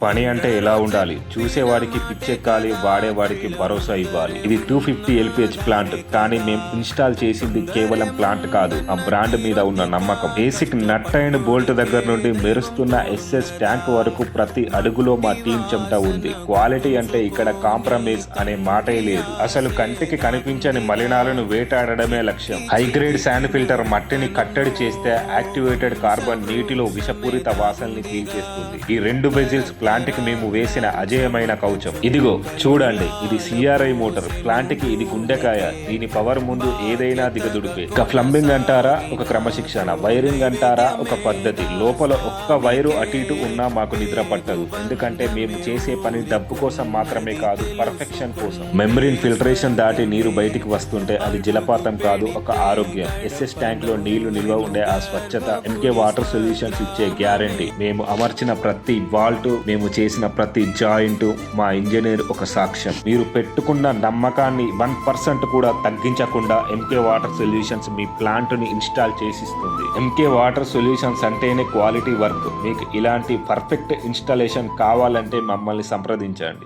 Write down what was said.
పని అంటే ఎలా ఉండాలి, చూసేవాడికి పిచ్చెక్కాలి, వాడేవాడికి భరోసా ఇవ్వాలి. ఇది 250 LPH ప్లాంట్, కానీ మేము ఇన్స్టాల్ చేసింది కేవలం ప్లాంట్ కాదు, ఆ బ్రాండ్ మీద ఉన్న నమ్మకం. బేసిక్ నట్ అండ్ బోల్ట్ దగ్గర నుండి మెరుస్తున్న SS ట్యాంక్ వరకు ప్రతి అడుగులో మా టీం చెమట ఉంది. క్వాలిటీ అంటే ఇక్కడ కాంప్రమైజ్ అనే మాటే లేదు. అసలు కంటికి కనిపించని మలినాలను వేటాడడమే లక్ష్యం. హైగ్రేడ్ శాండ్ ఫిల్టర్ మట్టిని కట్టడి చేస్తే యాక్టివేటెడ్ కార్బన్ నీటిలో విషపూరిత వాసనల్ని పీల్చేస్తుంది. ఈ 2 బెజిల్స్ ప్లాంట్ కి మేము వేసిన అజేయమైన కవచం. ఇదిగో చూడండి, ఇది CRI మోటార్. ప్లాంట్ కి ఇది గుండెకాయ. దీని పవర్ ముందు ఏదైనా దిగదుడిపే. ఒక ప్లంబింగ్ అంటారా, ఒక క్రమశిక్షణ. వైరింగ్ అంటారా, ఒక పద్ధతి. లోపల ఒక్క వైరు అటు ఇటు ఉన్నా మాకు నిద్ర పట్టదు. ఎందుకంటే మేము చేసే పని డబ్బు కోసం మాత్రమే కాదు, పర్ఫెక్షన్ కోసం. మెమరీన్ ఫిల్టరేషన్ దాటి నీరు బయటికి వస్తుంటే అది జలపాతం కాదు, ఒక ఆరోగ్యం. SS ట్యాంక్ లో నీళ్లు నిల్వ ఉండే ఆ స్వచ్ఛత MK వాటర్ సొల్యూషన్స్ ఇచ్చే గ్యారంటీ. మేము అమర్చిన ప్రతి వాల్ట్, మేము చేసిన ప్రతి జాయింట్, మా ఇంజనీర్ ఒక సాక్ష్యం. మీరు పెట్టుకున్న నమ్మకాన్ని 1% కూడా తగ్గించకుండా MK వాటర్ సొల్యూషన్స్ మీ ప్లాంట్ ని ఇన్స్టాల్ చేసిస్తుంది. MK వాటర్ సొల్యూషన్స్ అంటేనే క్వాలిటీ వర్క్. మీకు ఇలాంటి పర్ఫెక్ట్ ఇన్స్టాలేషన్ కావాలంటే మమ్మల్ని సంప్రదించండి.